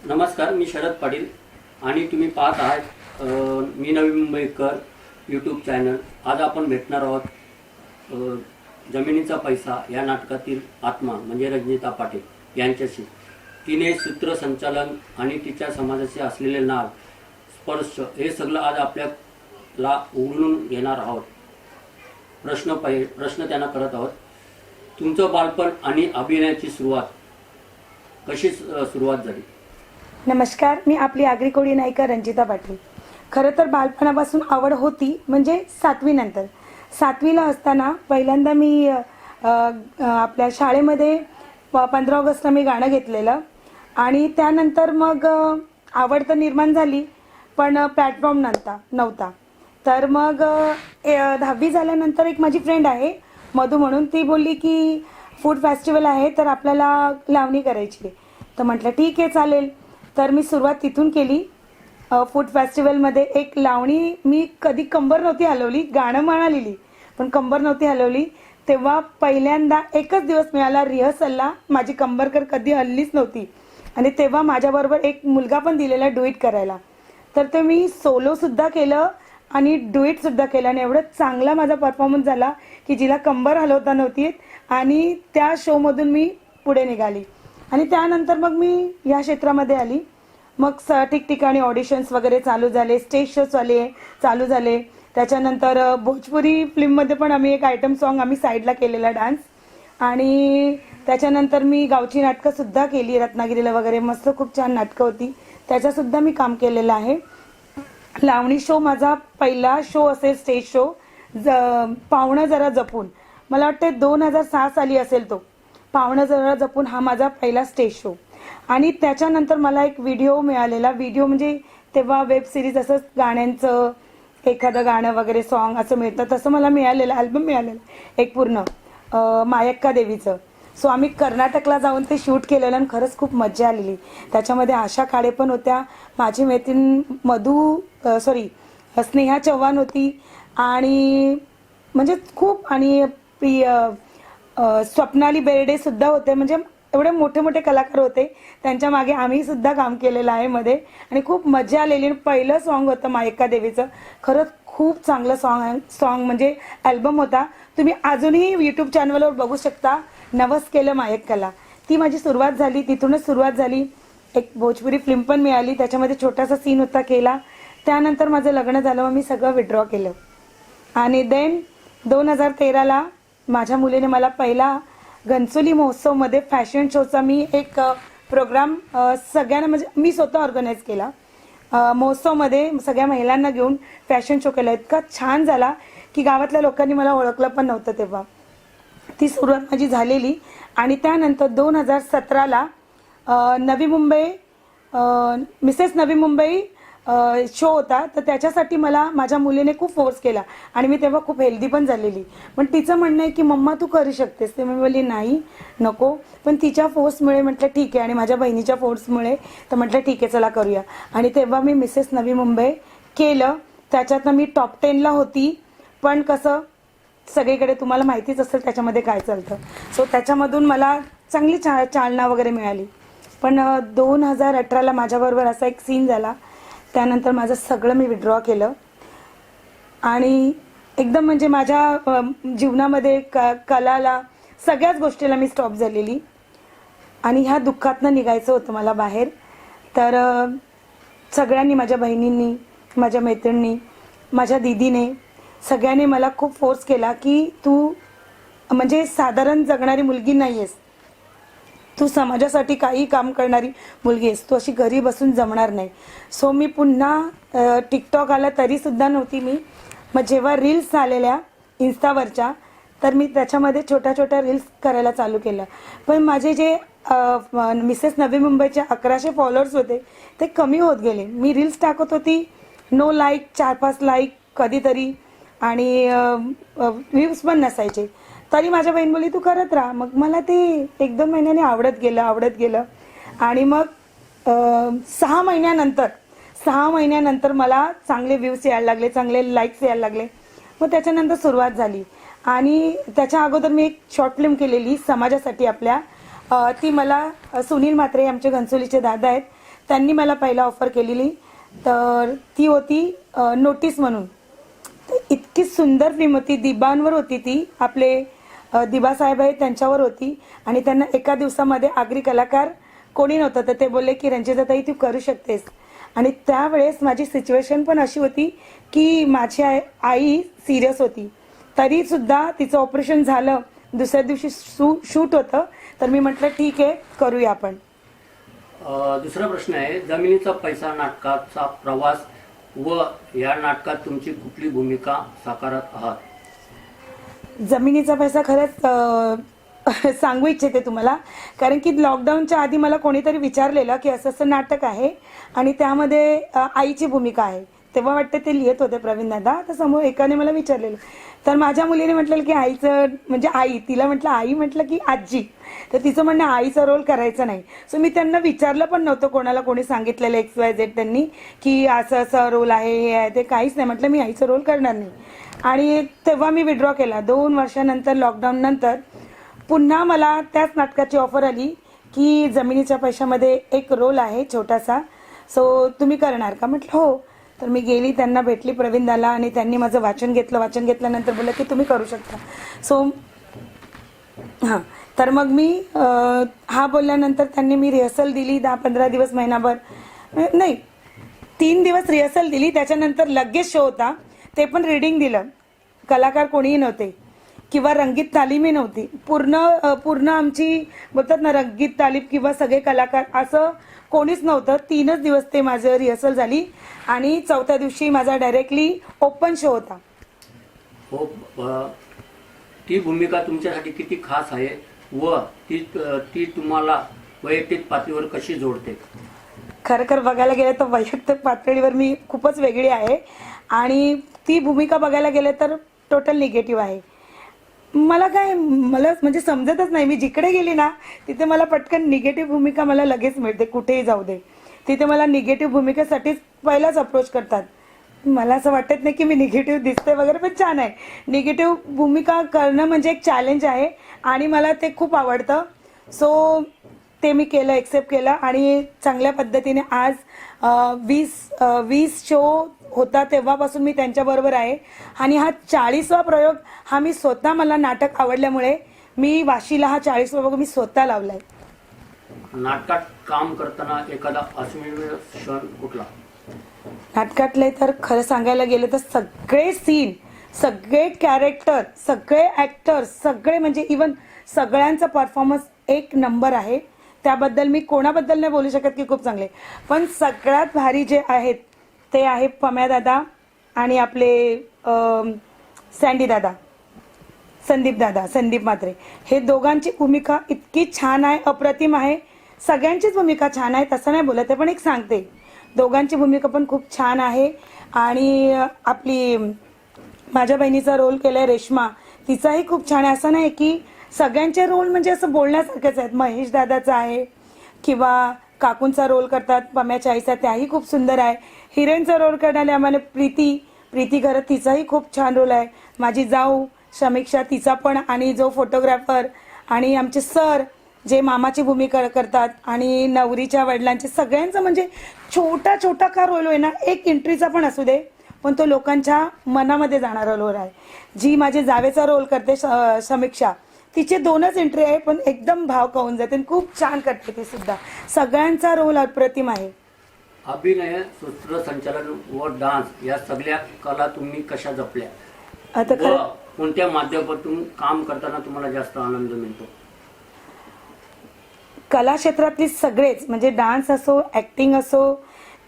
नमस्कार, मी शरद पाटील आणि तुम्ही पाहत आहात मी नवी मुंबईकर यूट्यूब चॅनल। आज आपण भेटणार आहोत जमिनीचा पैसा या नाटकातील आत्मा म्हणजे रंजिता पाटील यांच्याशी। तिने सूत्रसंचालन आणि तिच्या समाजाशी असलेले नाळ स्पर्श हे सगळं आज आपल्याला उघडून घेणार आहोत। प्रश्न त्यांना करत आहोत, तुमचं बालपण आणि अभिनयाची सुरुवात कशी सुरुवात झाली? नमस्कार, मी आपली आगरी कोळी नायिका रंजिता पाटील। खरं तर बालपणापासून आवड होती, म्हणजे 7वी नंतर। 7वीला असताना पहिल्यांदा मी आपल्या शाळेमध्ये 15 ऑगस्टला मी गाणं घेतलेलं आणि त्यानंतर मग आवड तर निर्माण झाली, पण प्लॅटफॉर्म नव्हता। तर मग 10वी झाल्यानंतर एक माझी फ्रेंड आहे मधू म्हणून, ती बोलली की फूड फेस्टिवल आहे तर आपल्याला लावणी करायची। तर म्हटलं ठीक आहे चालेल। तर मी सुरुवात तिथून केली। फूड फेस्टिवलमध्ये एक लावणी मी कधी कंबर नव्हती हलवली, गाणं म्हणालेली पण कंबर नव्हती हलवली। तेव्हा पहिल्यांदा एकच दिवस मिळाला रिहर्सलला, माझी कंबर कधी हललीच नव्हती आणि तेव्हा माझ्याबरोबर एक मुलगा पण दिलेला डुएट करायला। तर ते मी सोलोसुद्धा केलं आणि डुएटसुद्धा केलं आणि एवढं चांगला माझा परफॉर्मन्स झाला की जिला कंबर हलवता नव्हती आणि त्या शोमधून मी पुढे निघाली आणि त्यानंतर मग मी या क्षेत्रामध्ये आली। मग ठिकठिकाणी ऑडिशन्स वगैरे चालू झाले, स्टेज शो चालू झाले। त्याच्यानंतर भोजपुरी फिल्ममध्ये पण आम्ही एक आयटम सॉन्ग आम्ही साईडला केलेला डान्स आणि त्याच्यानंतर मी गावची नाटकंसुद्धा केली रत्नागिरीला वगैरे, मस्त खूप छान नाटकं होती, त्याच्यासुद्धा मी काम केलेलं आहे। लावणी शो माझा पहिला शो असेल स्टेज शो, पाहुणं जरा जपून, मला वाटते 2006 साली असेल तो पाहुणं जरा जपून, हा माझा पहिला स्टेज शो। आणि त्याच्यानंतर मला एक व्हिडिओ मिळालेला, व्हिडिओ म्हणजे तेव्हा वेब सिरीज असं गाण्यांचं एखादं गाणं वगैरे सॉन्ग असं मिळतं, तसं मला मिळालेलं अल्बम मिळालेलं एक पूर्ण मायक्का देवीचं। सो आम्ही कर्नाटकला जाऊन ते शूट केलेलं आणि खरंच खूप मजा आलेली। त्याच्यामध्ये आशा काळे पण होत्या, माझी मैत्रीण स्नेहा चव्हाण होती आणि म्हणजे खूप, आणि स्वप्नाली बेर्डे सुद्धा होते, म्हणजे एवढे मोठे मोठे कलाकार होते, त्यांच्या मागे आम्ही सुद्धा काम केलेलं आहे मध्ये आणि खूप मजा आलेली। पहिलं सॉन्ग होतं मायक्का देवीचं, खरंच खूप चांगलं सॉन्ग म्हणजे अल्बम होता। तुम्ही अजूनही यूट्यूब चॅनलवर बघू शकता, नवस केलं मायक्काला। ती माझी सुरुवात झाली, तिथूनच सुरुवात झाली। एक भोजपुरी फिल्म पण मिळाली, त्याच्यामध्ये छोटासा सीन होता, केला। त्यानंतर माझं लग्न झालं, मग मी सगळं विड्रॉ केलं आणि देन 2013ला माझ्या मुलीने मला पहिला घनसोली महोत्सवमध्ये फॅशन शोचा मी एक प्रोग्राम सगळ्यांना म्हणजे मी स्वतः ऑर्गनाईज केला। महोत्सवमध्ये सगळ्या महिलांना घेऊन फॅशन शो केला, इतका छान झाला की गावातल्या लोकांनी मला ओळखलं पण नव्हतं तेव्हा। ती सुरुवात माझी झालेली आणि त्यानंतर 2017ला नवी मुंबई मिसेस नवी मुंबई शो होता, तर त्याच्यासाठी मला माझ्या मुलीने खूप फोर्स केला आणि मी तेव्हा खूप हेल्दी पण झालेली, पण तिचं म्हणणं आहे की मम्मा तू करू शकतेस, ते मी बोलली नाही नको, पण तिच्या फोर्समुळे म्हटलं ठीक आहे आणि माझ्या बहिणीच्या फोर्समुळे तर म्हटलं ठीक आहे चला करूया आणि तेव्हा मी मिसेस नवी मुंबई केलं। त्याच्यातनं मी टॉप 10ला होती, पण कसं सगळीकडे तुम्हाला माहितीच असेल त्याच्यामध्ये काय चालतं, सो त्याच्यामधून मला चांगली चालना वगैरे मिळाली। पण 2018ला माझ्याबरोबर असा एक सीन झाला, त्यानंतर माझं सगळं मी विड्रॉ केलं आणि एकदम म्हणजे माझ्या जीवनामध्ये कलाला सगळ्याच गोष्टीला मी स्टॉप झालेली आणि ह्या दुःखातनं निघायचं होतं मला बाहेर। तर सगळ्यांनी, माझ्या बहिणींनी, माझ्या मैत्रिणींनी, माझ्या दीदीने, सगळ्यांनी मला खूप फोर्स केला की तू म्हणजे साधारण जगणारी मुलगी नाही आहेस, तू समाजासाठी काही काम करणारी मुलगी आहेस, तू अशी घरी बसून जमणार नाही। सो मी पुन्हा टिकटॉक आला तरीसुद्धा नव्हती मी, मग जेव्हा रील्स आलेल्या इन्स्टावरच्या तर मी त्याच्यामध्ये छोट्या छोट्या रील्स करायला चालू केलं। पण माझे जे मिसेस नवी मुंबईचे 1100 फॉलोअर्स होते ते कमी होत गेले। मी रील्स टाकत होती, नो लाईक, 4-5 लाईक कधीतरी आणि व्ह्यूज पण नसायचे, तरी माझ्या बहीण बोलली तू करत राहा। मग मला ते 1-2 महिन्याने आवडत गेलं आणि मग 6 महिन्यानंतर मला चांगले व्ह्यूज यायला लागले, चांगले लाईक्स यायला लागले। मग त्याच्यानंतर सुरुवात झाली आणि त्याच्या अगोदर मी एक शॉर्ट फिल्म केलेली समाजासाठी आपल्या, ती मला सुनील म्हात्रे आमचे घनसोलीचे दादा आहेत, त्यांनी मला पहिला ऑफर केलेली, तर ती होती नोटीस म्हणून. तर इतकी सुंदर फिल्म होती, दिबांवर होती ती, आपले दिबासाहेब आहेत त्यांच्यावर होती. आणि त्यांना एका दिवसामध्ये आगरी कलाकार कोणी नव्हतं, तर ते बोलले की रंजिताताई तू करू शकतेस. आणि त्यावेळेस माझी सिच्युएशन पण अशी होती की माझी आई सिरियस होती, तरीसुद्धा तिचं ऑपरेशन झालं, दुसऱ्या दिवशी शूट होतं, तर मी म्हटलं ठीक आहे करूया आपण. दुसरा प्रश्न आहे, जमिनीचा पैसा नाटकाचा प्रवास व या नाटकात तुमची कुठली भूमिका साकारत आहात? जमिनीचा पैसा खरंच सांगू इच्छिते तुम्हाला, कारण की लॉकडाऊनच्या आधी मला कोणीतरी विचारलेलं की असं असं नाटक आहे आणि त्यामध्ये आईची भूमिका आहे. तेव्हा वाटतं ते लिहित होते प्रवीण दादा, तर समोर एकाने मला विचारलेलं, तर माझ्या मुलीने म्हटलेलं की आईचं म्हणजे आई, तिला म्हटलं आई, म्हटलं की आजी, तर तिचं म्हणणं आईचा रोल करायचा नाही. सो मी त्यांना विचारलं पण नव्हतं, कोणाला कोणी सांगितलेलं XYZ त्यांनी की असं असं रोल आहे, हे आहे ते, काहीच नाही. म्हटलं मी आईचा रोल करणार नाही. आणि तेव्हा मी विड्रॉ केला. 2 वर्षानंतर लॉकडाऊन नंतर पुन्हा मला त्याच नाटकाची ऑफर आली की जमिनीच्या पैशामध्ये एक रोल आहे छोटासा, सो तुम्ही करणार का? म्हटलं हो. तर मी गेली, त्यांना भेटली प्रवीणदाला, आणि त्यांनी माझं वाचन घेतलं. वाचन घेतल्यानंतर बोललं की तुम्ही करू शकता. सो हां, तर मग मी हा बोलल्यानंतर त्यांनी मी रिहर्सल दिली 10-15 दिवस, महिनाभर नाही 3 दिवस रिहर्सल दिली. त्याच्यानंतर लगेच शो होता, ते पण रीडिंग दिलं. कलाकार कोणीही नव्हते किंवा रंगीत तालीमही नव्हती. पूर्ण आमची बोलतात ना रंगीत तालीम किंवा सगळे कलाकार असं कोणीच नव्हतं. 3च दिवस ते माझं रिहर्सल झाली आणि 4थ्या दिवशी माझा डायरेक्टली ओपन शो होता. हो, ती भूमिका तुमच्यासाठी किती खास आहे व ती तुम्हाला वैयक्तिक पातळीवर कशी जोडते? खरं बघायला गेलं तर वैयक्तिक पातळीवर मी खूपच वेगळी आहे आणि ती भूमिका बघायला गेलं तर टोटल निगेटिव्ह आहे. मला म्हणजे समजतच नाही. मी जिकडे गेली ना तिथे मला पटकन निगेटिव्ह भूमिका मला लगेच मिळते, कुठेही जाऊ दे. तिथे मला निगेटिव्ह भूमिकेसाठीच पहिलाच अप्रोच करतात. मला असं वाटत नाही की मी निगेटिव्ह दिसते वगैरे, पण छान आहे. निगेटिव्ह भूमिका करणं म्हणजे एक चॅलेंज आहे आणि मला ते खूप आवडतं. सो ते मी केलं, एक्सेप्ट केलं आणि चांगल्या पद्धतीने आज 20 शो होता तेव्हापासून मी त्यांच्याबरोबर आहे. आणि हा 40वा प्रयोग हा मी स्वतः, मला नाटक आवडल्यामुळे मी वाशीला हा 40वा प्रयोग मी स्वतः लावलाय. नाटकात काम करताना एखादा अस्मिरणीय क्षण कुठला? नाटकातले तर खरं सांगायला गेलं तर सगळे सीन, सगळे कॅरेक्टर, सगळे ऍक्टर, सगळे म्हणजे इवन सगळ्यांचा परफॉर्मन्स एक नंबर आहे. त्याबद्दल मी कोणाबद्दल नाही बोलू शकत की खूप चांगले, पण सगळ्यात भारी जे आहेत ते आहे पम्या दादा आणि आपले सँडी दादा, संदीप म्हात्रे. हे दोघांची भूमिका इतकी छान आहे, अप्रतिम आहे. सगळ्यांचीच भूमिका छान आहे, तसं नाही बोलत आहे, पण एक सांगते, दोघांची भूमिका पण खूप छान आहे. आणि आपली माझ्या बहिणीचा रोल केलाय रेश्मा, तिचाही खूप छान आहे. असं नाही की सगळ्यांचे रोल म्हणजे असं बोलण्यासारखेच आहेत. महेश दादाचा आहे किंवा काकूंचा रोल करतात पम्याच्या आईचा, त्याही खूप सुंदर आहे. हिरोईनचा रोल करणारे आम्हाला प्रीती घरत, तिचाही खूप छान रोल आहे. माझी जाऊ समीक्षा, तिचा पण, आणि जो फोटोग्राफर आणि आमचे सर जे मामाची भूमिका करतात आणि नवरीच्या वडिलांचे, सगळ्यांचं म्हणजे छोटा का रोल होईना, एक एंट्रीचा पण असू दे, पण तो लोकांच्या मनामध्ये जाणारा रोल आहे. जी माझे जावेचा रोल करते समीक्षा, तिचे 2च एंट्री आहे पण एकदम भाव खाऊन जाते, खूप छान करते ती सुद्धा. सगळ्यांचा रोल अप्रतिम आहे. अभिनय, सूत्रसंचालन व डान्स या सगळ्या कला तुम्ही कशा जपल्या? आता व कोणत्या माध्यमातून काम करताना तुम्हाला जास्त आनंद मिळतो? कला क्षेत्रातली सगळेच, म्हणजे डान्स असो, ऍक्टिंग असो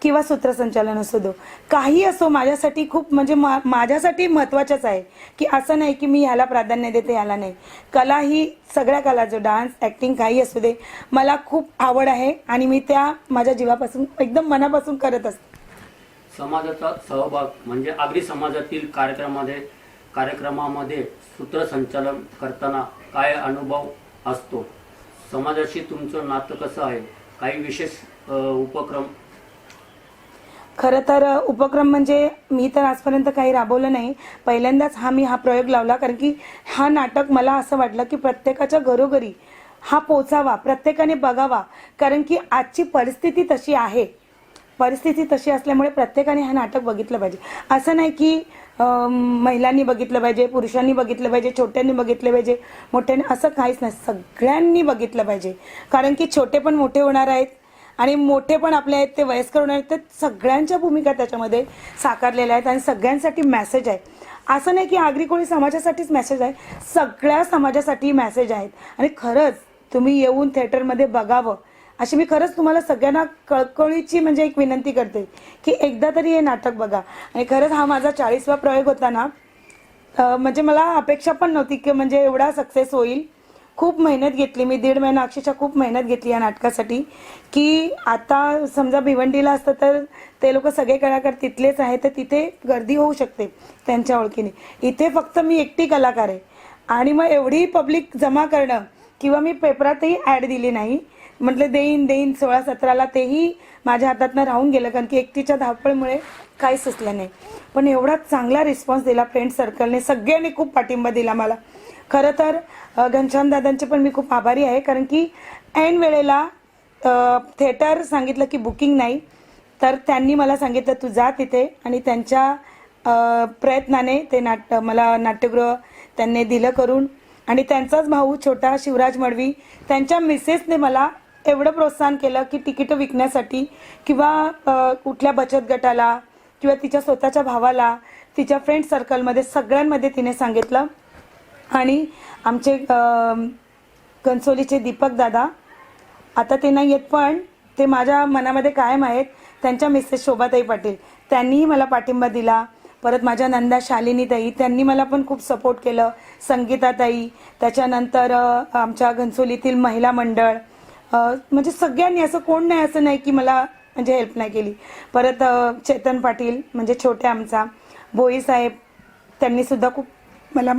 किंवा सूत्रसंचालन असो दो, काही असो, माझ्यासाठी खूप म्हणजे माझ्यासाठी महत्त्वाचंच आहे. की असं नाही की मी ह्याला प्राधान्य देते ह्याला नाही. कला ही सगळ्या कला, जो डान्स, ऍक्टिंग काही असू दे, मला खूप आवड आहे आणि मी त्या माझ्या जीवापासून एकदम मनापासून करत असते. समाजाचा सहभाग म्हणजे आगरी समाजातील कार्यक्रमामध्ये सूत्रसंचालन करताना काय अनुभव असतो? समाजाशी तुमचं नातं कसं आहे? काही विशेष उपक्रम? खरं तर उपक्रम म्हणजे मी तर आजपर्यंत काही राबवलं नाही. पहिल्यांदाच मी हा प्रयोग लावला, कारण की हा नाटक मला असं वाटलं की प्रत्येकाच्या घरोघरी हा पोचावा, प्रत्येकाने बघावा. कारण की आजची परिस्थिती तशी आहे. परिस्थिती तशी असल्यामुळे प्रत्येकाने हे नाटक बघितलं पाहिजे. असं नाही की महिलांनी बघितलं पाहिजे, पुरुषांनी बघितलं पाहिजे, छोट्यांनी बघितलं पाहिजे, मोठ्यांनी, असं काहीच नाही. सगळ्यांनी बघितलं पाहिजे. कारण की छोटे पण मोठे होणार आहेत आणि मोठे पण आपले आहेत ते वयस्कर होणार आहेत. तर सगळ्यांच्या भूमिका त्याच्यामध्ये साकारलेल्या आहेत आणि सगळ्यांसाठी मेसेज आहे. असं नाही की आगरी कोळी समाजासाठीच मेसेज आहे, सगळ्या समाजासाठी मेसेज आहेत. आणि खरंच तुम्ही येऊन थिएटरमध्ये बघावं अशी मी खरंच तुम्हाला सगळ्यांना कळकळीची म्हणजे एक विनंती करते की एकदा तरी हे नाटक बघा. आणि खरंच हा माझा 40वा प्रयोग होता ना, म्हणजे मला अपेक्षा पण नव्हती की म्हणजे एवढा सक्सेस होईल. खूप मेहनत घेतली मी, 1.5 महिना अक्षरशः खूप मेहनत घेतली या नाटकासाठी. की आता समजा भिवंडीला असतं तर ते लोक सगळे कलाकार तिथलेच आहेत, तर तिथे गर्दी होऊ शकते त्यांच्या ओळखीने. इथे फक्त मी एकटी कलाकार आहे आणि मग एवढी पब्लिक जमा करणं, किंवा मी पेपरातही ॲड दिली नाही, म्हटलं देईन 16-17ला, तेही माझ्या हातातनं राहून गेलं कारण की एकटीच्या धावपळीमुळे काही सुचलं नाही. पण एवढा चांगला रिस्पॉन्स दिला फ्रेंड सर्कलने, सगळ्यांनी खूप पाठिंबा दिला मला. खरं तर घनश्याम दादांचे पण मी खूप आभारी आहे. कारण की ऐन वेळेला थिएटर सांगितलं की बुकिंग नाही, तर त्यांनी मला सांगितलं तू जा तिथे, आणि त्यांच्या प्रयत्नाने ते मला नाट्यगृह त्यांनी दिलं करून. आणि त्यांचाच भाऊ छोटा शिवराज मडवी, त्यांच्या मिसेसने मला एवढं प्रोत्साहन केलं की तिकीटं विकण्यासाठी, किंवा कुठल्या बचत गटाला, किंवा तिच्या स्वतःच्या भावाला, तिच्या फ्रेंड सर्कलमध्ये सगळ्यांमध्ये तिने सांगितलं. आणि आमचे कणसोलीचे दीपक दादा, आता ते नाही आहेत पण ते माझ्या मनामध्ये कायम आहेत, त्यांच्या मिसेस शोभाताई पाटील, त्यांनीही मला पाठिंबा दिला. परत माझ्या नंदा शालिनी ताई, त्यांनी मला पण खूप सपोर्ट केलं. संगीता ताई, त्याच्यानंतर आमच्या घनसोलीतील महिला मंडळ, म्हणजे सगळ्यांनी, असं कोण नाही असं नाही की मला म्हणजे हेल्प नाही केली. परत चेतन पाटील म्हणजे छोटे आमचा भोई साहेब, त्यांनी सुद्धा खूप मला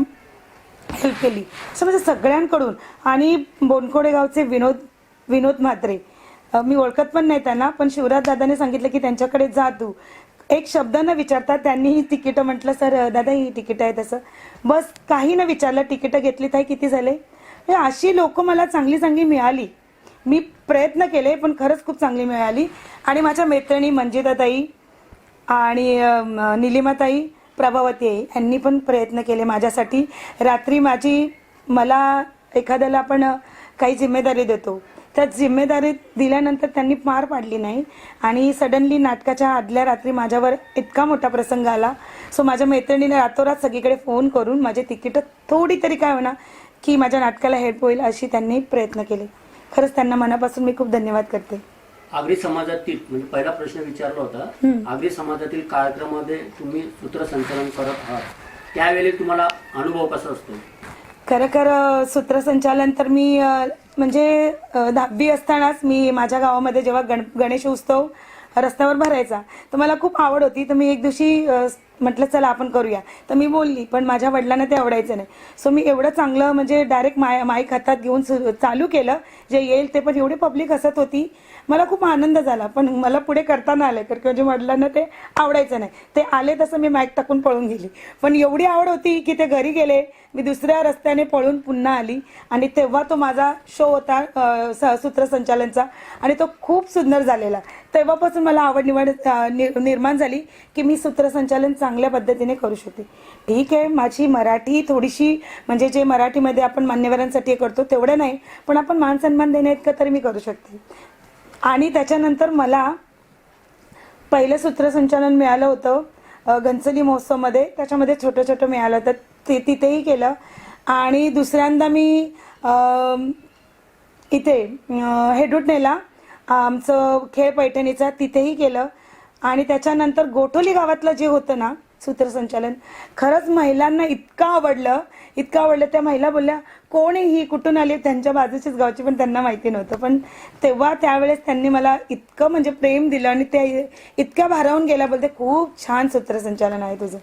हेल्प केली. असं म्हणजे सगळ्यांकडून. आणि बोनखोडे गावचे विनोद म्हात्रे, मी ओळखत पण नाही त्यांना, पण शिवराज दादाने सांगितलं की त्यांच्याकडे जा तू. एक शब्द न विचारता त्यांनीही तिकीटं, म्हटलं सर दादा ही तिकीटं आहे, तसं बस काही न विचारलं तिकीटं घेतली. ताई किती झाले. अशी लोक मला चांगली मिळाली. मी प्रयत्न केले पण खरंच खूप चांगली मिळाली. आणि माझ्या मैत्रिणी मंजिता ताई आणि निलिमाताई, प्रभावती आई, यांनी पण प्रयत्न केले माझ्यासाठी. रात्री मला एखाद्याला आपण काही जिम्मेदारी देतो, त्या जिम्मेदारी दिल्यानंतर त्यांनी पार पाडली नाही. आणि सडनली नाटकाच्या आदल्या रात्री माझ्यावर इतका मोठा प्रसंग आला. सो माझ्या मैत्रिणीने रातोरात सगळीकडे फोन करून माझे तिकीटं थोडी तरी काय होणार की माझ्या नाटकाला हेल्प होईल अशी त्यांनी प्रयत्न केले. खरंच त्यांना मनापासून मी खूप धन्यवाद करते. आगरी समाजातील, म्हणजे पहिला प्रश्न विचारला होता, आगरी समाजातील कार्यक्रमामध्ये तुम्ही सूत्रसंचालन करत आहात, त्यावेळी तुम्हाला अनुभव कसा असतो? खरं सूत्रसंचालन तर मी म्हणजे 10वी असतानाच मी माझ्या गावामध्ये जेव्हा गणेश उत्सव रस्त्यावर भरायचा, तर मला खूप आवड होती. तर मी एक दिवशी म्हटलं चला आपण करूया, तर मी बोलली, पण माझ्या वडिलांना ते आवडायचं नाही. सो मी एवढं चांगलं म्हणजे डायरेक्ट माईक हातात घेऊन चालू केलं, जे येईल ते. पण एवढी पब्लिक हसत होती, मला खूप आनंद झाला. पण मला पुढे करताना आलं कारण माझ्या वडिलांना ते आवडायचं नाही. ते आले तसं मी माईक टाकून पळून गेली. पण एवढी आवड होती की ते घरी गेले, मी दुसऱ्या रस्त्याने पळून पुन्हा आली. आणि तेव्हा तो माझा शो होता सूत्रसंचालनचा, आणि तो खूप सुंदर झालेला. तेव्हापासून मला आवड निर्माण झाली की मी सूत्रसंचालन चांगल्या पद्धतीने करू शकते. ठीक आहे, माझी मराठी थोडीशी म्हणजे जे मराठीमध्ये आपण मान्यवरांसाठी करतो तेवढं नाही, पण आपण मान सन्मान देण्या इतकं तरी मी करू शकते. आणि त्याच्यानंतर मला पहिलं सूत्रसंचालन मिळालं होतं घनसोली महोत्सवमध्ये, त्याच्यामध्ये छोटं मिळालं तर तिथेही केलं. आणि दुसऱ्यांदा मी इथे हेडुटनेला आमचं खेळ पैठणीचा तिथेही केलं. आणि त्याच्यानंतर गोठोली गावातलं जे होतं ना सूत्रसंचालन, खरंच महिलांना इतकं आवडलं. त्या महिला बोलल्या कोण आहे ही, कुठून आली, त्यांच्या बाजूचीच गावची, पण त्यांना माहिती नव्हतं. पण त्यावेळेस त्यांनी मला इतकं म्हणजे प्रेम दिलं आणि ते इतक्या भारावून गेल्या, बोलते खूप छान सूत्रसंचालन आहे तुझं.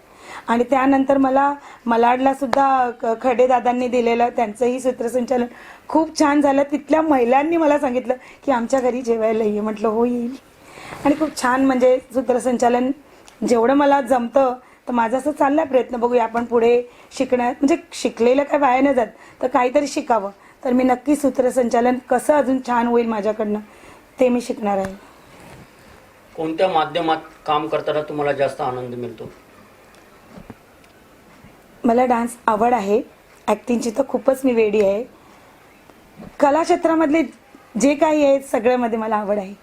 आणि त्यानंतर मला मलाडला सुद्धा खडेदादांनी दिलेलं, त्यांचंही सूत्रसंचालन खूप छान झालं. तिथल्या महिलांनी मला सांगितलं की आमच्या घरी जेवायला ये. म्हटलं हो येईल. आणि खूप छान म्हणजे सूत्रसंचालन जेवढं मला जमतं, तर माझं असं चाललाय प्रयत्न, बघूया आपण पुढे शिकण्यात, म्हणजे शिकलेलं काय वाया नाही जात, तर काहीतरी शिकावं. तर तर मी नक्की सूत्रसंचालन कसं अजून छान होईल माझ्याकडनं ते मी शिकणार आहे. कोणत्या माध्यमात काम करताना तुम्हाला जास्त आनंद मिळतो? मला डान्स आवड आहे, ॲक्टिंगची तर खूपच मी वेडी आहे. कला क्षेत्रामधले जे काही आहे सगळ्यामध्ये मला आवड आहे.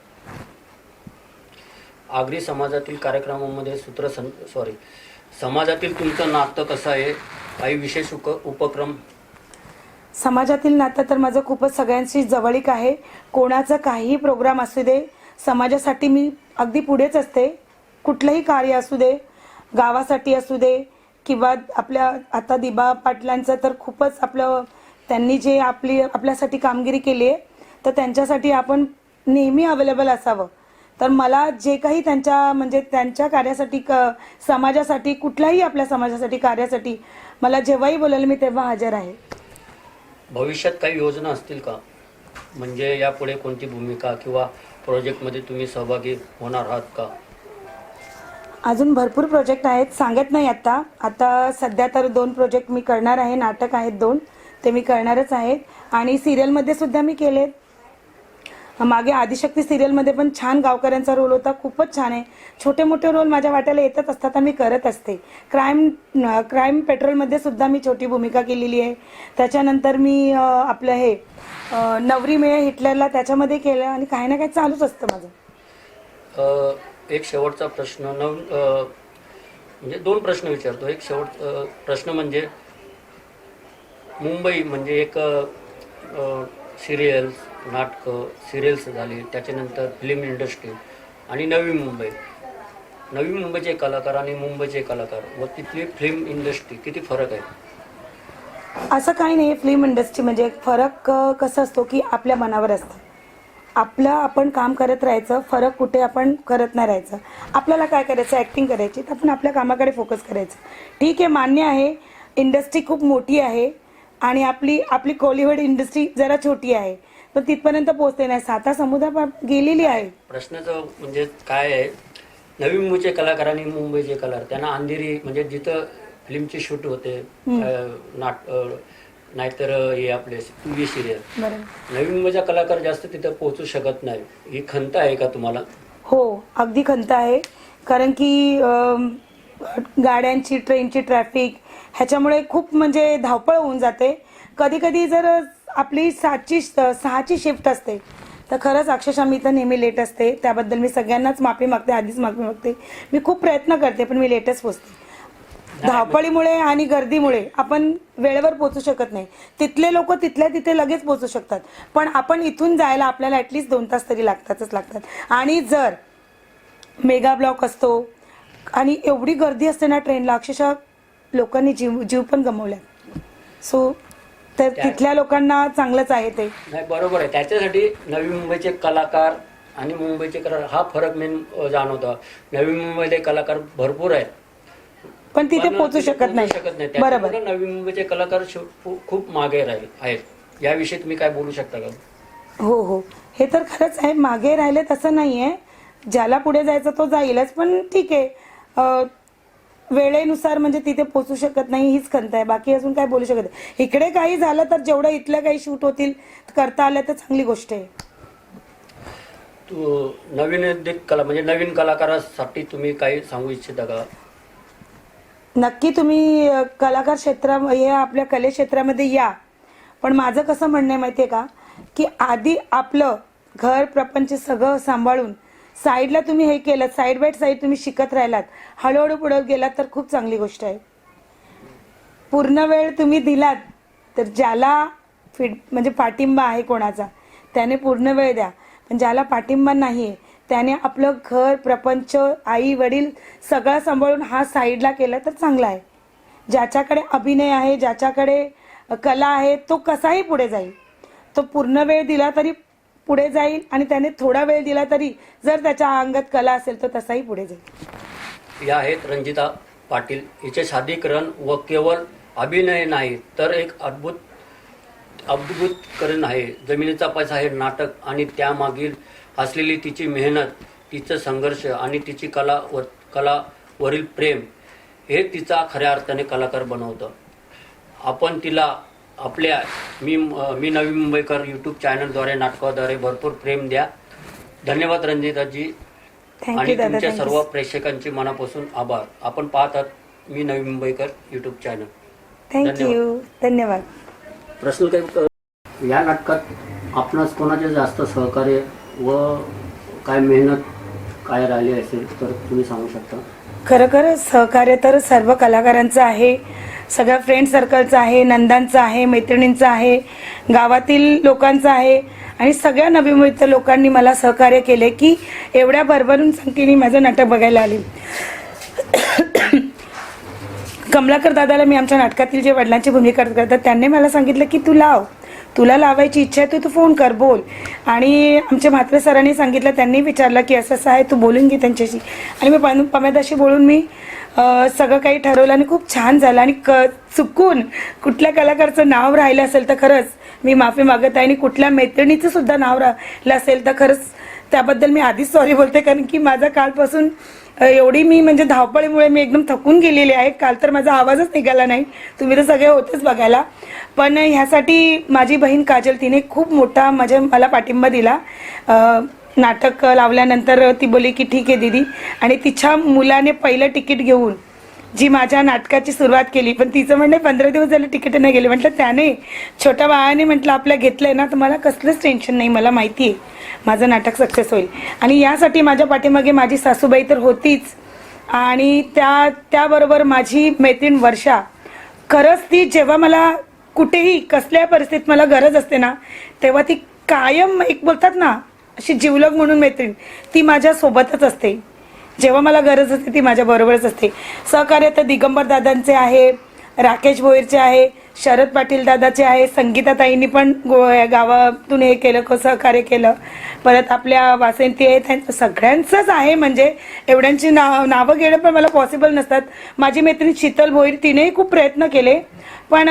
आगरी समाजातील कार्यक्रमामध्ये समाजातील तुमचं नातं कसं आहे? काही विशेष उपक्रम? समाजातील नातं तर माझं खूपच सगळ्यांशी जवळीक आहे. कोणाचा काहीही प्रोग्राम असू दे, समाजासाठी मी अगदी पुढेच असते. कुठलंही कार्य असू दे, गावासाठी असू दे किंवा आपल्या आता दिबा पाटलांचं तर खूपच त्यांनी जे आपल्यासाठी कामगिरी केली आहे तर त्यांच्यासाठी आपण नेहमी अवेलेबल असावं. तर मला जे काही त्यांच्या कार्यासाठी समाजासाठी कुठल्याही आपल्या समाजासाठी कार्यासाठी मला जेव्हाही बोलायला मी तेव्हा हजर आहे. भविष्यात काही योजना असतील का? म्हणजे यापुढे कोणती भूमिका किंवा प्रोजेक्टमध्ये तुम्ही सहभागी होणार आहात का? अजून भरपूर प्रोजेक्ट आहेत, सांगत नाही आता सध्या तर 2 प्रोजेक्ट मी करणार आहे. नाटक आहेत 2, ते मी करणारच आहेत. आणि सिरियलमध्ये सुद्धा मी केलेत. मागे आदिशक्ती सिरियलमध्ये पण छान गावकऱ्यांचा रोल होता, खूपच छान आहे. छोटे मोठे रोल माझ्या वाट्याला येतच असतात आणि मी करत असते. क्राईम पेट्रोलमध्ये सुद्धा मी छोटी भूमिका केलेली आहे. त्याच्यानंतर मी नवरी मिळे हिटलरला त्याच्यामध्ये केलं आणि काही ना काही चालूच असतं माझं. एक शेवटचा प्रश्न म्हणजे 2 प्रश्न विचारतो. एक प्रश्न म्हणजे मुंबई म्हणजे एक सिरियल्स, नाटकं, सिरियल्स झाली, त्याच्यानंतर फिल्म इंडस्ट्री आणि नवी मुंबईचे कलाकार आणि मुंबईचे कलाकार व तिथली फिल्म इंडस्ट्री किती फरक आहे? असं काही नाही. फिल्म इंडस्ट्री म्हणजे फरक कसं असतो की आपल्या मनावर असतं. आपण काम करत राहायचं, फरक कुठे आपण करत नाही राहायचं. आपल्याला काय करायचं, ॲक्टिंग करायची तर आपण आपल्या कामाकडे फोकस करायचं. ठीक आहे, मान्य आहे, इंडस्ट्री खूप मोठी आहे आणि आपली कॉलिवूड इंडस्ट्री जरा छोटी आहे, तर तिथपर्यंत पोहोचते नाही. 7 समुद्र गेलेली आहे. प्रश्नाचं म्हणजे काय आहे, नवी मुंबईचे कलाकार आणि मुंबईचे कलाकार त्यांना अंधेरी म्हणजे जिथं फिल्मची शूट होते नाहीतर हे आपले टीव्ही सिरियल, नवी मुंबईचा कलाकार जास्त तिथं पोहोचू शकत नाही. ही खंत आहे का तुम्हाला? हो, अगदी खंत आहे. कारण की गाड्यांची, ट्रेनची ट्रॅफिक ह्याच्यामुळे खूप म्हणजे धावपळ होऊन जाते. कधी कधी जर आपली 6ची शिफ्ट असते तर खरंच अक्षरशः मी तर नेहमी लेट असते. त्याबद्दल मी सगळ्यांनाच आधीच माफी मागते. मी खूप प्रयत्न करते पण मी लेटच पोचते. धावपळीमुळे आणि गर्दीमुळे आपण वेळेवर पोहोचू शकत नाही. तिथले लोक तिथे लगेच पोहोचू शकतात, पण आपण इथून जायला आपल्याला ॲटलिस्ट 2 तास तरी लागतात. आणि जर मेगा ब्लॉक असतो आणि एवढी गर्दी असते ना ट्रेनला, अक्षरशः लोकांनी जीव पण गमावल्या. सो तर तिथल्या लोकांना चांगलंच आहे ते. नाही, बरोबर आहे. त्याच्यासाठी नवी मुंबईचे कलाकार आणि मुंबईचे कलाकार हा फरक मेन जाणवतो. नवी मुंबईचे कलाकार भरपूर आहेत पण तिथे पोहोचू शकत नाही. बरोबर. नवी मुंबईचे कलाकार खूप मागे आहेत. याविषयी तुम्ही काय बोलू शकता का? हो, हे तर खरंच आहे. मागे राहिले तसं नाहीये. ज्याला पुढे जायचं तो जाईलच, पण ठीक आहे, वेळेनुसार म्हणजे तिथे पोहोचू शकत नाही हीच खंत आहे. बाकी अजून काय बोलू शकत नाही. इकडे काही झालं तर जेवढं इथलं काही शूट होतील करता आलं तर चांगली गोष्ट आहे. नवीन कलाकारासाठी तुम्ही काही सांगू इच्छिता का? नक्की तुम्ही कलाकार हे आपल्या कले क्षेत्रामध्ये या. पण माझं कसं म्हणणं आहे माहिती आहे का, की आधी आपलं घर प्रपंच सगळं सांभाळून साईडला तुम्ही हे केलं, साईड बाय साईड तुम्ही शिकत राहिलात, हळूहळू पुढे गेलात तर खूप चांगली गोष्ट आहे. पूर्ण वेळ तुम्ही दिलात तर ज्याला म्हणजे पाठिंबा आहे कोणाचा त्याने पूर्ण वेळ द्या, पण ज्याला पाठिंबा नाही आहे त्याने आपलं घर प्रपंच आई वडील सगळं सांभाळून हा साईडला केला तर चांगला आहे. ज्याच्याकडे अभिनय आहे, ज्याच्याकडे कला आहे, तो कसाही पुढे जाईल. तो पूर्ण वेळ दिला तरी पुढे जाईल आणि त्याने थोडा वेळ दिला तरी जर त्याच्या अंगात कला असेल तर तसाही पुढे जाईल. या आहेत रंजिता पाटील. हिचे सादरीकरण व केवळ अभिनय नाही तर एक अद्भुतकरण आहे. जमिनीचा पैसा हे नाटक आणि त्यामागील असलेली तिची मेहनत, तिचं संघर्ष आणि तिची कलावरील प्रेम हे तिचा खऱ्या अर्थाने कलाकार बनवतं. आपण तिला आपल्या मी नवी मुंबईकर यूट्यूब चॅनलद्वारे नाटकाद्वारे भरपूर प्रेम द्या. धन्यवाद रंजिताजी आणि थँक्यू दादा, तुमच्या सर्व थँक्यू. प्रेक्षकांचे मनापासून आभार. आपण पाहत आहात मी नवी मुंबईकर यूट्यूब चॅनल. थँक्यू. धन्यवाद. प्रश्न काही या नाटकात आपणास कोणाचे जास्त सहकार्य व काय मेहनत काय राहिली असेल तर तुम्ही सांगू शकता? खरं सहकार्य तर सर्व कलाकारांचं आहे, सगळ्या फ्रेंड सर्कलचं आहे, नंदांचं आहे, मैत्रिणींचं आहे, गावातील लोकांचं आहे आणि सगळ्या नवीमुक्त लोकांनी मला सहकार्य केले की एवढ्या भरभरून संख्येने माझं नाटक बघायला आले. कमलाकर दादाला मी आमच्या नाटकातील जे वडिलांची भूमिका करतात त्यांनी मला सांगितलं की तुला लावायची इच्छा आहे तू फोन कर, बोल. आणि आमच्या म्हात्रे सरांनी सांगितलं, त्यांनी विचारलं की असं असं आहे, तू बोलून घे त्यांच्याशी. आणि मी पमेदाशी बोलून मी सगळं काही ठरवलं आणि खूप छान झालं. आणि चुकून कुठल्या कलाकाराचं नाव राहिलं असेल तर खरंच मी माफी मागत आहे आणि कुठल्या मैत्रिणीचं सुद्धा नाव राहिलं असेल तर खरंच त्याबद्दल मी आधीच सॉरी बोलते. कारण की माझा कालपासून एवढी मी म्हणजे धावपळीमुळे मी एकदम थकून गेलेली आहे. काल तर माझा आवाजच निघाला नाही, तुम्ही तर सगळे होतेच बघायला. पण ह्यासाठी माझी बहीण काजल तिने खूप मोठा मला पाठिंबा दिला. नाटक लावल्यानंतर ती बोलली की ठीक आहे दीदी. आणि तिच्या मुलाने पहिलं तिकीट घेऊन जी माझ्या नाटकाची सुरुवात केली, पण तिचं म्हणणे 15 दिवस झाले तिकीट नाही गेले. म्हटलं त्याने छोट्या बाळाने म्हटलं आपल्या घेतलंय ना तर मला कसलंच टेन्शन नाही, मला माहिती आहे माझं नाटक सक्सेस होईल. आणि यासाठी माझ्या पाठीमागे माझी सासूबाई तर होतीच आणि त्याबरोबर माझी मैत्रीण वर्षा. खरंच ती जेव्हा मला कुठेही कसल्या परिस्थितीत मला गरज असते ना तेव्हा ती कायम एक बोलतात ना अशी जिवलग म्हणून मैत्रीण ती माझ्या सोबतच असते. जेव्हा मला गरज असते ती माझ्या बरोबरच असते. सहकार्य तर दिगंबर दादांचे आहे, राकेश भोईरचे आहे, शरद पाटील दादाचे आहे, संगीताताईंनी पण गावातून हे केलं, सहकार्य केलं. परत आपल्या वासंती आहे, त्यांचं सगळ्यांचंच आहे. म्हणजे एवढ्यांची नावं घेणं पण मला पॉसिबल नसतात. माझी मैत्रीण शीतल भोईर तिनेही खूप प्रयत्न केले, पण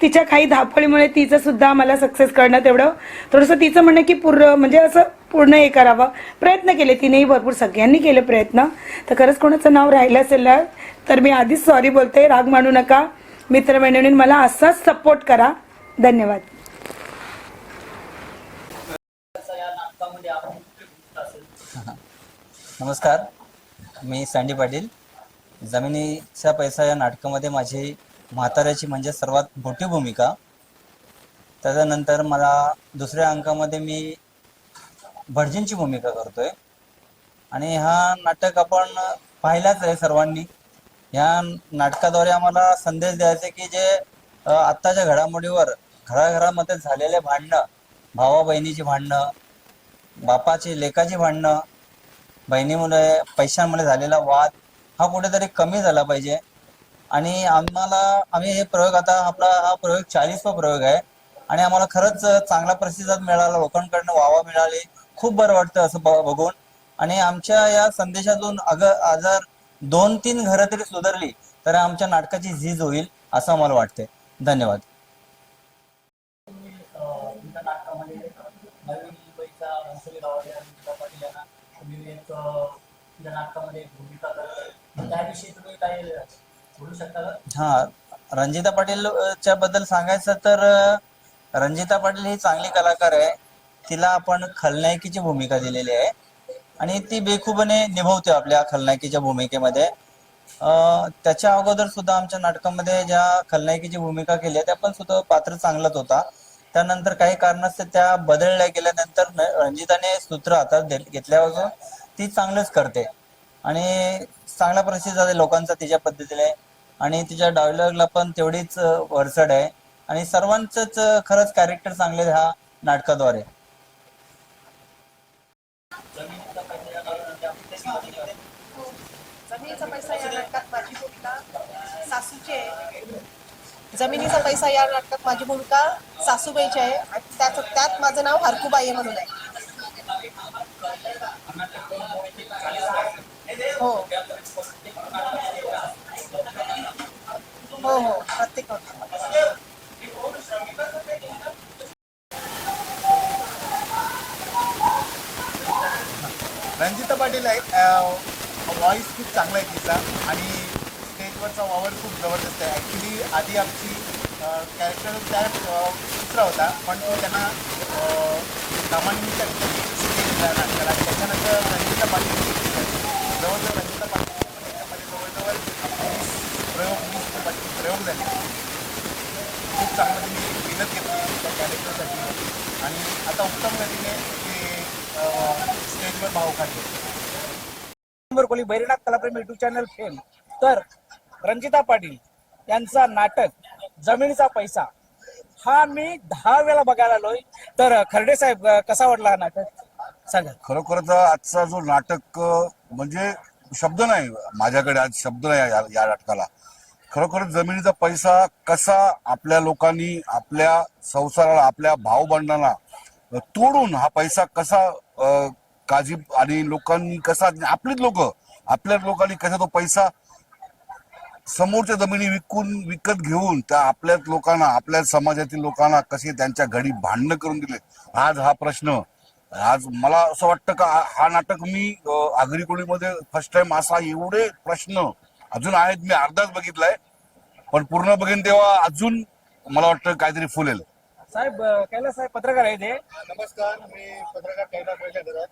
तिच्या काही धावपळीमुळे तिचं सुद्धा मला सक्सेस करणं तेवढं थोडंसं तिचं म्हणणं की म्हणजे असं पूर्ण हे करावं, प्रयत्न केले तिनेही भरपूर, सगळ्यांनी केले प्रयत्न. तर खरंच कोणाचं नाव राहिलं असेल ना तर मी आधीच सॉरी बोलते, राग मानू नका. मित्रमंडळींनी मला असाच सपोर्ट करा. धन्यवाद. नमस्कार, मी सँडी पाटील. जमिनीचा पैसा या नाटकामध्ये माझी म्हाताऱ्याची म्हणजे सर्वात मोठी भूमिका. त्याच्यानंतर मला दुसऱ्या अंकामध्ये मी भटजींची भूमिका करतोय. आणि हा नाटक आपण पाहिलाच आहे सर्वांनी. ह्या नाटकाद्वारे आम्हाला संदेश द्यायचे की जे आत्ताच्या घडामोडीवर घराघरामध्ये झालेले भांडणं, भावा बहिणीची भांडणं, बापाची लेकाची भांडणं, बहिणीमुळे पैशांमुळे झालेला वाद हा कुठेतरी कमी झाला पाहिजे. आणि आम्ही हे प्रयोग आता आपला हा प्रयोग 40वा प्रयोग आहे आणि आम्हाला खरंच चांगला प्रतिसाद मिळाला, लोकांकडनं वावा मिळाली, खूप बरं वाटतं असं बघून. आणि आमच्या या संदेशातून जर 2-3 घरं तरी सुधारली तर आमच्या नाटकाची झीज होईल असं आम्हाला वाटते. धन्यवाद. तुमच्या नाटकामध्ये नवी मुंबईचा घनसोली गावातील रंजिता पाटील यांना तुम्ही एक तुमच्या नाटकामध्ये भूमिका करताय, त्याविषयी तुम्ही काय बोलू शकता का? हा, रंजिता पाटीलच्या बद्दल सांगायचं तर रंजिता पाटील ही चांगली कलाकार आहे. तिला आपण खलनायकीची भूमिका दिलेली आहे आणि ती बेखुबीने निभवते आपल्या खलनायकीच्या भूमिकेमध्ये. त्याच्या अगोदर सुद्धा आमच्या नाटकामध्ये ज्या खलनायकीची भूमिका केली त्या पण सुद्धा पात्र चांगलंच होता. त्यानंतर काही कारणास्तव त्या बदलल्या गेल्यानंतर रंजिताने सूत्र हातात घेतल्यापासून ती चांगलंच करते आणि चांगला प्रतिसाद आहे लोकांचा तिच्या पद्धतीने. आणि तिच्या डायलॉगला पण तेवढीच वरचढ आहे आणि सर्वांचंच खरंच कॅरेक्टर चांगले ह्या नाटकाद्वारे. जमिनीचा पैसा या नाटकात माझी भूमिका सासूची आहे. जमिनीचा पैसा या नाटकात माझी भूमिका सासूबाईची आहे आणि त्यात माझं नाव हरकूबाई म्हणून आहे. हो हो हो, प्रत्येक रंजिता पाटील आहे. व्हॉइस खूप चांगला आहे तिचा आणि स्टेजवरचा वावर खूप जबरदस्त आहे. ॲक्च्युली आधी आमची कॅरेक्टर त्या दुसरा होता, पण तो त्यांना कामानिमित्त स्टेज नाटकाला. त्याच्यानंतर रंजिता पाटील जवळजवळ रंजिता पाटील त्याच्यामध्ये जवळजवळ 20 प्रयोग झाले. खूप चांगलं त्यांनी मेहनत घेतली त्या कॅरेक्टरसाठी आणि आता उत्तम गतीने ते स्टेजवर भाव काढले. कोली बैरीनाथ कलाप्रेमी युट्यूब चॅनल फेम. तर रंजिता पाटील यांचा नाटक जमिनीचा पैसा हा मी 10 वेळा बघायला आलोय. तर खर्डे साहेब, कसा वाटला हा नाटक सांगा. खरोखरच आजचा जो नाटक म्हणजे शब्द नाही माझ्याकडे, आज शब्द नाही या नाटकाला. खरोखरच जमिनीचा पैसा कसा आपल्या लोकांनी आपल्या संसाराला, आपल्या भावबंधांना तोडून हा पैसा कसा काजी आणि लोकांनी कसा, आपलीच लोक आपल्या लोकांनी कसा तो पैसा समोरच्या जमिनी विकत घेऊन त्या आपल्याच लोकांना, आपल्या समाजातील लोकांना कसे त्यांच्या घडी भांडणं करून दिले. आज हा प्रश्न, आज मला असं वाटतं का हा नाटक मी आगरी कोळीमध्ये फर्स्ट टाइम असा एवढे प्रश्न अजून आहेत. मी अर्धाच बघितलाय, पण पूर्ण बघेन तेव्हा अजून मला वाटतं काहीतरी फुलेल. साहेब, कैलास साहेब पत्रकार आहे ते. नमस्कार, मी पत्रकार कैलास घरत.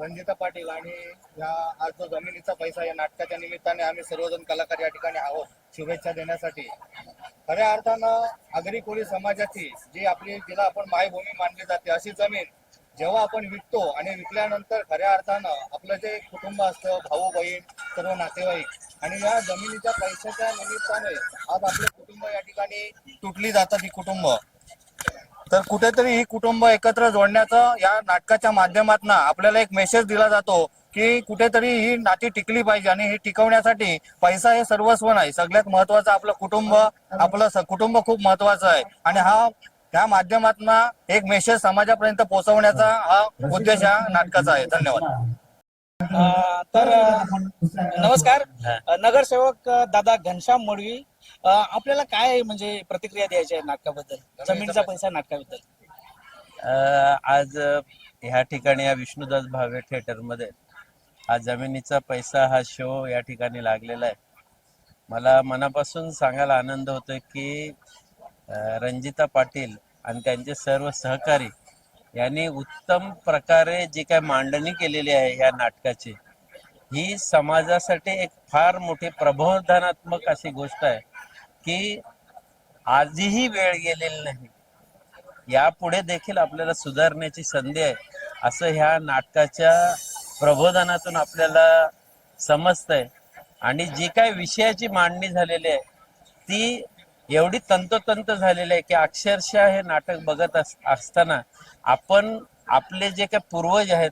रंजिता पाटील आणि या आज जो जमिनीचा पैसा या नाटकाच्या निमित्ताने आम्ही सर्वजण कलाकार या ठिकाणी आहोत शुभेच्छा देण्यासाठी. खऱ्या अर्थानं आगरी कोळी समाजाची जी आपली, जिला आपण मायभूमी मानली जाते, अशी जमीन जेव्हा आपण विकतो आणि विकल्यानंतर खऱ्या अर्थानं आपलं जे कुटुंब असतं, भाऊ बहीण, सर्व नातेवाईक, आणि या जमिनीच्या पैशाच्या निमित्ताने आज आपले कुटुंब या ठिकाणी तुटली जातात ही कुटुंब. तर कुठेतरी ही कुटुंब एकत्र जोडण्याचा या नाटकाच्या माध्यमातून आपल्याला एक मेसेज दिला जातो की कुठेतरी ही नाती टिकली पाहिजे आणि ही टिकवण्यासाठी पैसा हे सर्वस्व नाही, सगळ्यात महत्वाचं आपलं कुटुंब, आपलं कुटुंब खूप महत्वाचं आहे. आणि ह्या माध्यमातून एक मेसेज समाजापर्यंत पोहोचवण्याचा हा उद्देश या नाटकाचा आहे. धन्यवाद. तर नमस्कार, नगरसेवक दादा घनश्याम मोडवी, आपल्याला काय म्हणजे प्रतिक्रिया द्यायची आहे नाटकाबद्दल, जमिनीचा पैसा नाटकाबद्दल? आज ह्या ठिकाणी या विष्णुदास भावे थिएटरमध्ये हा जमिनीचा पैसा हा शो या ठिकाणी लागलेला आहे. मला मनापासून सांगायला आनंद होतोय की रंजिता पाटील आणि त्यांचे सर्व सहकारी यांनी उत्तम प्रकारे जी काय मांडणी केलेली आहे या नाटकाची, ही समाजासाठी एक फार मोठी प्रबोधनात्मक अशी गोष्ट आहे की आजही वेळ गेलेली नाही, यापुढे देखील आपल्याला सुधारण्याची संधी आहे असं ह्या नाटकाच्या प्रबोधनातून आपल्याला समजतंय. आणि जी काय विषयाची मांडणी झालेली आहे ती एवढी तंतोतंत झालेली आहे की अक्षरशः हे नाटक बघत असताना आपण आपले जे काही पूर्वज आहेत,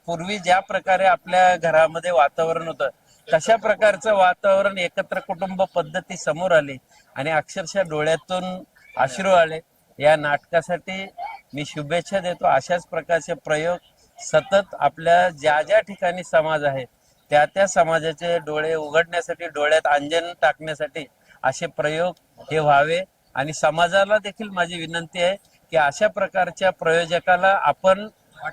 पूर्वी ज्या प्रकारे आपल्या घरामध्ये वातावरण होतं तशा प्रकारचं वातावरण, एकत्र कुटुंब पद्धती समोर आली आणि अक्षरशः डोळ्यातून अश्रू आले. या नाटकासाठी मी शुभेच्छा देतो. अशाच प्रकारचे प्रयोग सतत आपल्या ज्या ज्या ठिकाणी समाज आहे त्या त्या समाजाचे डोळे उघडण्यासाठी, डोळ्यात अंजन टाकण्यासाठी असे प्रयोग हे व्हावे. आणि समाजाला देखील माझी विनंती आहे की अशा प्रकारच्या प्रयोजकाला आपण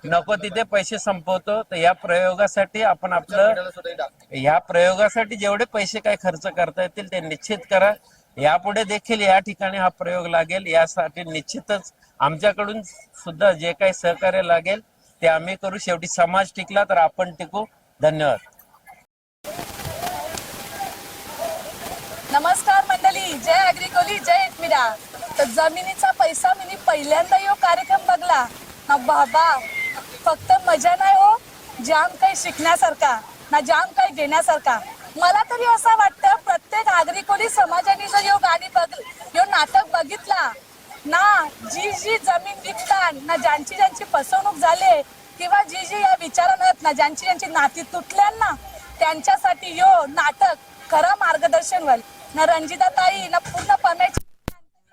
नको तिथे पैसे संपवतो, तर या प्रयोगासाठी आपण ह्या प्रयोगासाठी जेवढे पैसे काय खर्च करता येतील ते निश्चित करा. यापुढे देखील या ठिकाणी हा प्रयोग लागेल, यासाठी निश्चितच आमच्याकडून सुद्धा जे काही सहकार्य लागेल ते आम्ही करू. शेवटी समाज टिकला तर आपण टिकू. धन्यवाद. नमस्कार मंडळी, जय आगरी कोली, जय एकमीरा. तर जमिनीचा पैसा मी पहिल्यांदा यो कार्यक्रम बघला ना बाबा, फक्त मजा नाही हो, जाम काही शिकण्यासारखा ना जाम काही घेण्यासारखा. मला तरी असं वाटतं प्रत्येक आगरी कोली समाजाने जर यो नाटक बघितला ना, जी जमीन विकतात ना, ज्यांची फसवणूक झाली किंवा जी या विचारानं ना, ज्यांची नाती तुटल्यांना त्यांच्यासाठी यो नाटक खरं मार्गदर्शन व्हाल ना. रंजिता ताई ना पूर्ण पमेची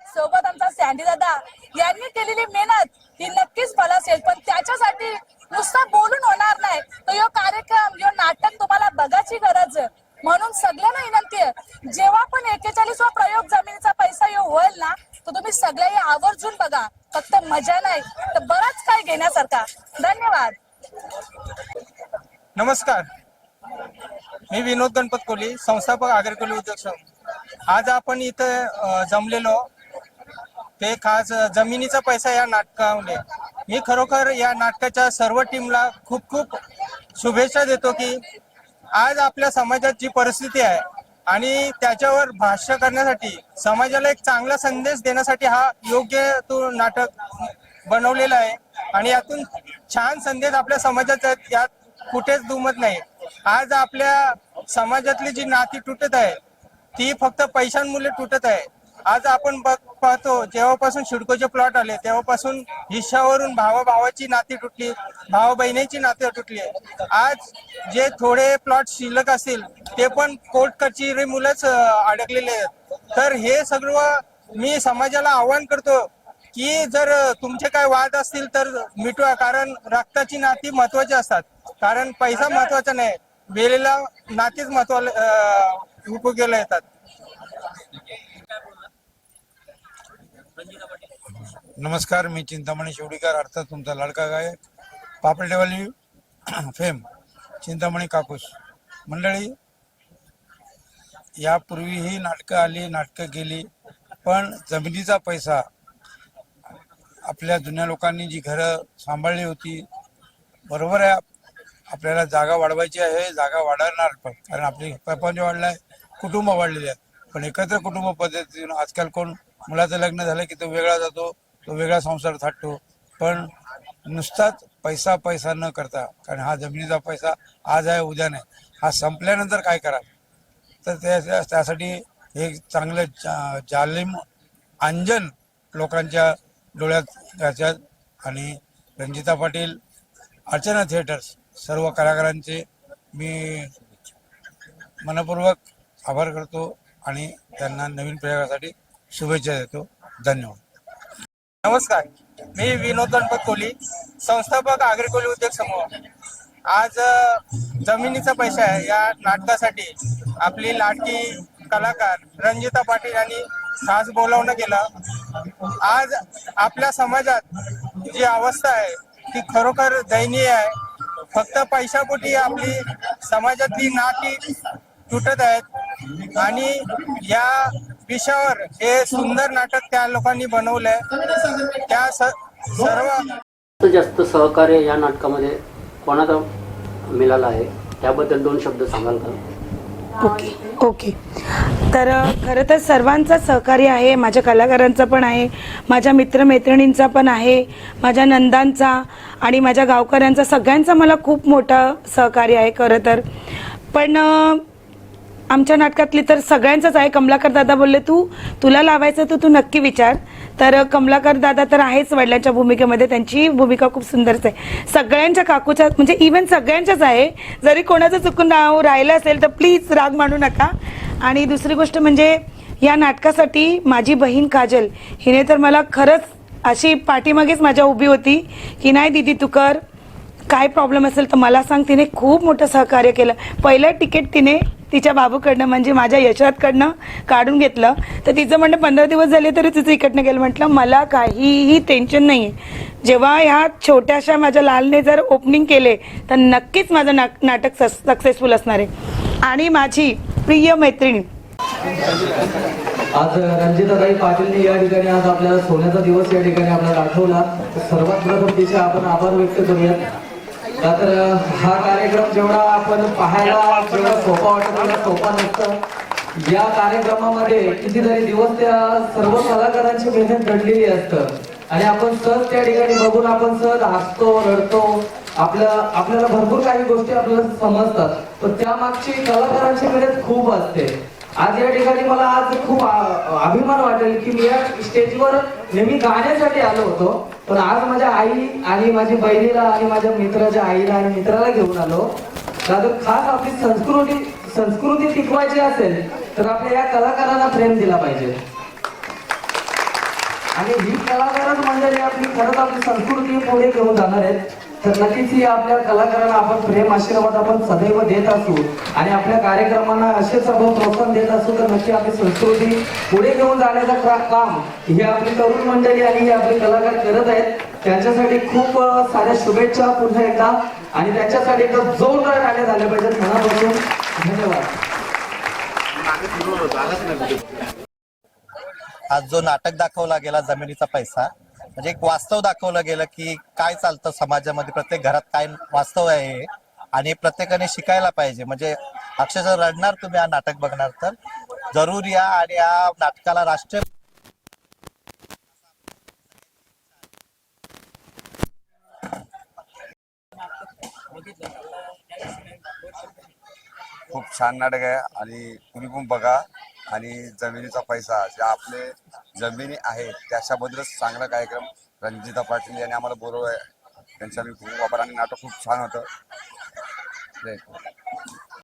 सोबत आमचा सँडी दादा यांनी केलेली मेहनत ही नक्कीच फल असेल, पण त्याच्यासाठी नुसतं बोलून होणार नाही. तर यो कार्यक्रम, यो नाटक तुम्हाला बघायची गरज. म्हणून सगळ्यांना विनंती आहे, जेव्हा पण 41वा प्रयोग जमिनीचा पैसा यो होईल ना, तर तुम्ही सगळे आवर्जून बघा. फक्त मजा नाही तर बराच काय घेण्यासारखा. धन्यवाद. नमस्कार, मी विनोद गणपत कोली, संस्थापक आगरी कोली उद्योग संघ. आज आपण इथं जमलेलो ते खास जमिनीचा पैसा या नाटकामध्ये मी खरोखर या नाटकाच्या सर्व टीमला खूप खूप शुभेच्छा देतो की आज आपल्या समाजात जी परिस्थिती आहे आणि त्याच्यावर भाष्य करण्यासाठी समाजाला एक चांगला संदेश देण्यासाठी हा योग्य तो नाटक बनवलेला आहे आणि यातून छान संदेश आपल्या समाजाचा यात कुठेच दुमत नाही. आज आपल्या समाजातली जी नाती तुटत आहे ती फक्त पैशांमुळे तुटत आहे. आज आपण पाहतो जेव्हापासून सिडकोचे प्लॉट आले तेव्हापासून हिश्श्यावरून भावाभावाची नाती तुटली, भावा बहिणीची नाती तुटली. आज जे थोडे प्लॉट शिल्लक असतील ते पण कोर्ट कचेरीमुळेच अडकलेले आहेत. तर हे सगळं मी समाजाला आवाहन करतो की जर तुमचे काय वाद असतील तर मिटवा, कारण रक्ताची नाती महत्वाची असतात. कारण पैसा महत्वाचा नाही, वेळेला नातीच उपयोगाला येतात. नमस्कार, मी चिंतामणी शेवडीकर, अर्थात तुमचा लाडका गायक, पापडेवाली फेम चिंतामणी कापूस मंडळी. यापूर्वीही नाटकं आली, नाटकं गेली, पण जमिनीचा पैसा आपल्या जुन्या लोकांनी जी घरं सांभाळली होती, बरोबर आहे, आपल्याला जागा वाढवायची आहे, जागा वाढवणार पण, कारण आपली प्रपंच वाढला आहे, कुटुंब वाढलेले आहेत. पण एकत्र कुटुंब पद्धतीनं आजकाल कोण मुलाचं लग्न झालं की तो वेगळा जातो, तो वेगळा संसार थाटतो. पण नुसताच पैसा पैसा न करता, कारण हा जमिनीचा पैसा आज आहे उद्या नाही, हा संपल्यानंतर काय करा, तर त्यासाठी हे चांगलं जालिम अंजन लोकांच्या डोळ्यात घालतात. आणि रंजिता पाटील, अर्चना थिएटर्स, सर्व कलाकारांचे मी मनपूर्वक आभार करतो आणि त्यांना नवीन प्रयोगासाठी शुभेच्छा देतो. धन्यवाद. नमस्कार, मी विनोद गणपत कोहली, संस्थापक आग्रिकोली उद्योग समूह. आज जमिनीचा पैसा आहे या नाटकासाठी आपली लाडकी कलाकार रंजिता पाटील यांनी खास बोलावणं केलं. आज आपल्या समाजात जी अवस्था आहे ती खरोखर दयनीय आहे. फक्त पैशापोटी आपली समाजातली नाती तुटत आहेत आणि या विषयावर हे सुंदर नाटक त्या लोकांनी बनवलंय. त्या सर्व जास्त सहकार्य या नाटकामध्ये कोणाला मिळालं आहे त्याबद्दल 2 शब्द सांगाल का? ओके. तर खरं तर सर्वांचं सहकार्य आहे, माझ्या कलाकारांचं पण आहे, माझ्या मित्रमैत्रिणींचा पण आहे, माझ्या नंदांचा आणि माझ्या गावकऱ्यांचा, सगळ्यांचा मला खूप मोठं सहकार्य आहे खरं तर. पण आमच्या नाटकातली तर सगळ्यांचंच आहे. कमलाकर दादा बोलले तुला लावायचं तर तू नक्की विचार. तर कमलाकर दादा तर आहेच वडिलांच्या भूमिकेमध्ये, त्यांची भूमिका खूप सुंदरच आहे. सगळ्यांच्या काकूच्या म्हणजे इव्हन सगळ्यांच्याच आहे. जरी कोणाचं चुकून नाव राहिलं असेल तर प्लीज राग मानू नका. आणि दुसरी गोष्ट म्हणजे या नाटकासाठी माझी बहीण काजल हिने तर मला खरंच अशी पाठीमागेच माझ्या उभी होती की नाही दीदी तू कर, काय प्रॉब्लेम असेल तर मला सांग. तिने खूप मोठं सहकार्य केलं. पहिलं तिकीट तिने तिच्या बाबूकडनं म्हणजे माझ्या यशवंतकडनं काढून घेतलं. तर तिचं म्हणणं 15 दिवस झाले तरी तिचं तिकीटनं गेलं. म्हटलं मला काहीही टेन्शन नाही आहे. जेव्हा ह्या छोट्याशा माझ्या लालने जर ओपनिंग केले तर नक्कीच माझं नाटक सक्सेसफुल असणार आहे. आणि माझी प्रिय मैत्रिणी आज रंजिताताई पाटीलने या ठिकाणी आज आपल्याला सोन्याचा दिवस या ठिकाणी आपल्याला आठवला. सर्वात प्रथम तिचे आपण आभार व्यक्त करूयात. तर हा कार्यक्रम जेवढा आपण पाहायला जेवढा सोपा वाटतो तेवढा सोपा नसतं. या कार्यक्रमामध्ये कितीतरी दिवस त्या सर्व कलाकारांची मेहनत घडलेली असतं आणि आपण सहज त्या ठिकाणी बघून आपण सहज हसतो, रडतो. आपल्याला भरपूर काही गोष्टी आपल्याला समजतात, पण त्यामागची कलाकारांची मेहनत खूप असते. आज या ठिकाणी मला आज खूप अभिमान वाटेल की मी या स्टेजवर नेहमी गाण्यासाठी आलो होतो, पण आज माझ्या आई आणि माझी बहिणीला आणि माझ्या मित्राच्या आईला आणि मित्राला घेऊन आलो. तर खास आपली संस्कृती टिकवायची असेल तर आपल्या या कलाकारांना प्रेम दिला पाहिजे. आणि ही कलाकारच मंडळी आपली खरंच आपली संस्कृती पुढे घेऊन जाणार आहेत. तर नक्कीच ही आपल्या कलाकारांना आपण प्रेम आशीर्वाद आपण सदैव देत असू आणि आपल्या कार्यक्रमांना असेच आपण प्रोत्साहन देत असू तर नक्की आपली संस्कृती पुढे घेऊन जाण्याचं काम ही आपली तरुण मंडळी आणि ही आपले कलाकार करत आहेत. त्यांच्यासाठी खूप साऱ्या शुभेच्छा पुन्हा एकदा आणि त्यांच्यासाठी एकदम जोरदार गाणे झाले पाहिजेत मनापासून. धन्यवाद. आज जो नाटक दाखवला गेला जमिनीचा पैसा, म्हणजे एक वास्तव दाखवलं गेलं की काय चालतं समाजामध्ये, प्रत्येक घरात काय वास्तव आहे आणि प्रत्येकाने शिकायला पाहिजे. म्हणजे अक्षरशः रडणार तुम्ही हा नाटक बघणार तर. जरूर या आणि या नाटकाला राष्ट्रीय खूप छान नाटक आहे आणि तुम्ही पण बघा. आणि जमिनीचा पैसा, ज्या आपले जमिनी आहेत त्याच्याबद्दलच चांगला कार्यक्रम रणजिता पाटील यांनी आम्हाला बोलवलं आहे. त्यांच्या मी खूप वापर आणि नाटक खूप छान होतं. जय हिंद.